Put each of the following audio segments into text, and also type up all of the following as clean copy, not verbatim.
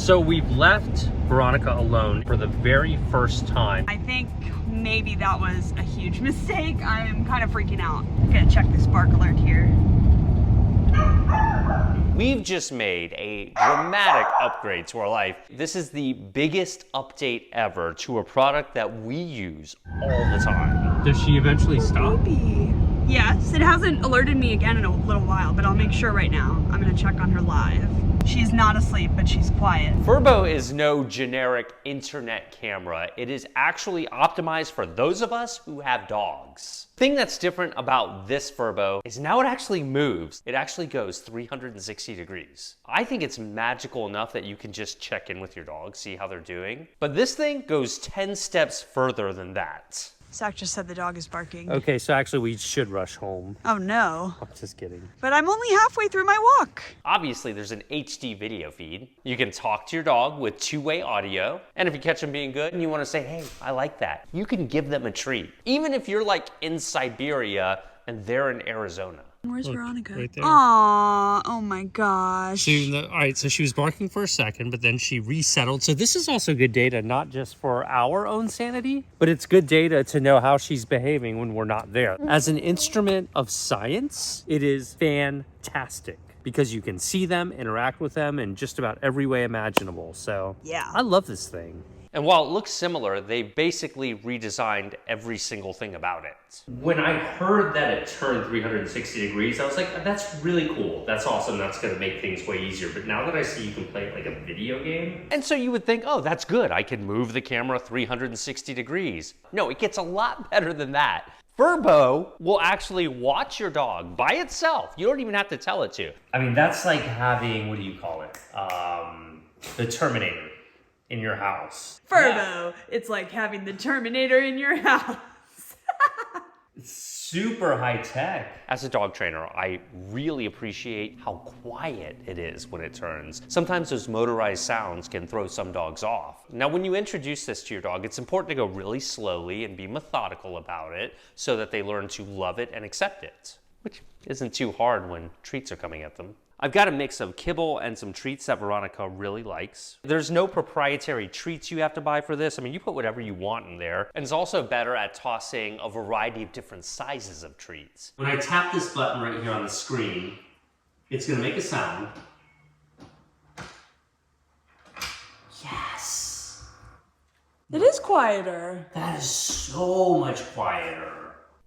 So we've left Veronica alone for the very first time. I think maybe that was a huge mistake. I'm kind of freaking out. I'm gonna check the spark alert here. We've just made a dramatic upgrade to our life. This is the biggest update ever to a product that we use all the time. Does she eventually stop? Baby. Yes, it hasn't alerted me again in a little while, but I'll make sure right now. I'm gonna check on her live. She's not asleep, but she's quiet. Furbo is no generic internet camera. It is actually optimized for those of us who have dogs. The thing that's different about this Furbo is now it actually moves. It actually goes 360 degrees. I think it's magical enough that you can just check in with your dog, see how they're doing. But this thing goes 10 steps further than that. Zach just said the dog is barking. Okay, so actually we should rush home. Oh no. I'm just kidding. But I'm only halfway through my walk. Obviously, there's an HD video feed. You can talk to your dog with two-way audio. And if you catch them being good and you want to say, hey, I like that, you can give them a treat. Even if you're like in Siberia and they're in Arizona. Where's Look, Veronica? right there. Aww, oh my gosh. All right, so she was barking for a second, but then she resettled. So this is also good data, not just for our own sanity, but it's good data to know how she's behaving when we're not there. As an instrument of science, it is fantastic because you can see them, interact with them in just about every way imaginable. So Yeah. I love this thing. And while it looks similar, they basically redesigned every single thing about it. When I heard that it turned 360 degrees, I was like, that's really cool. That's awesome. That's going to make things way easier. But now that I see you can play it like a video game. And so you would think, oh, that's good. I can move the camera 360 degrees. No, it gets a lot better than that. Furbo will actually watch your dog by itself. You don't even have to tell it to. I mean, that's like having, what do you call it? The Terminator in your house. Furbo, it's like having the Terminator in your house. It's super high tech. As a dog trainer, I really appreciate how quiet it is when it turns. Sometimes those motorized sounds can throw some dogs off. Now, when you introduce this to your dog, it's important to go really slowly and be methodical about it so that they learn to love it and accept it, which isn't too hard when treats are coming at them. I've got a mix of kibble and some treats that Veronica really likes. There's no proprietary treats you have to buy for this. I mean, you put whatever you want in there. And it's also better at tossing a variety of different sizes of treats. When I tap this button right here on the screen, it's gonna make a sound. Yes! It is quieter. That is so much quieter.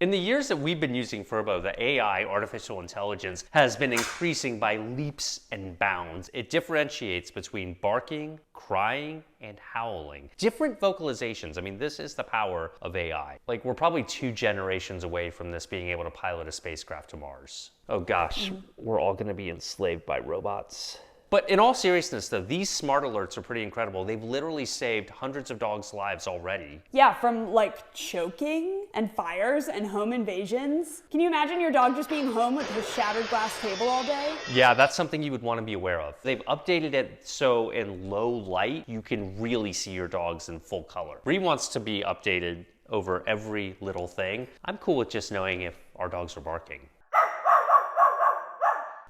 In the years that we've been using Furbo, the AI, artificial intelligence, has been increasing by leaps and bounds. It differentiates between barking, crying, and howling. Different vocalizations. I mean, this is the power of AI. Like, we're probably 2 generations away from this being able to pilot a spacecraft to Mars. Oh gosh, we're all gonna be enslaved by robots. But in all seriousness though, these smart alerts are pretty incredible. They've literally saved hundreds of dogs' lives already. Yeah, from like choking and fires and home invasions. Can you imagine your dog just being home with his shattered glass table all day? Yeah, that's something you would want to be aware of. They've updated it so in low light, you can really see your dogs in full color. Bree wants to be updated over every little thing. I'm cool with just knowing if our dogs are barking.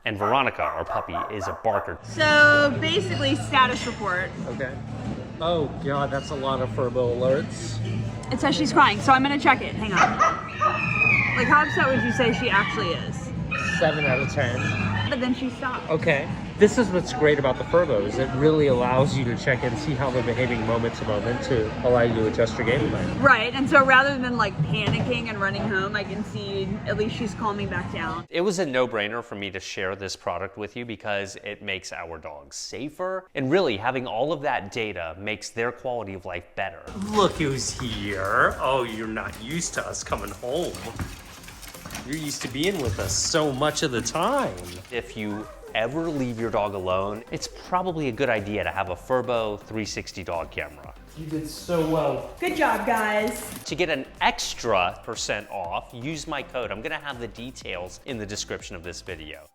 And Veronica, our puppy, is a barker. So basically, status report. Okay. Oh God, that's a lot of Furbo alerts. It says she's crying, so I'm gonna check it. Hang on. Like, how upset would you say she actually is? 7 out of 10. But then she stopped. Okay. This is what's great about the Furbos. It really allows you to check and see how they're behaving moment to moment to allow you to adjust your game plan. Right, and so rather than like panicking and running home, I can see at least she's calming back down. It was a no-brainer for me to share this product with you because it makes our dogs safer. And really, having all of that data makes their quality of life better. Look who's here. Oh, you're not used to us coming home. You're used to being with us so much of the time. If you ever leave your dog alone, it's probably a good idea to have a Furbo 360 dog camera. You did so well. Good job, guys. To get an extra % off, use my code. I'm gonna have the details in the description of this video.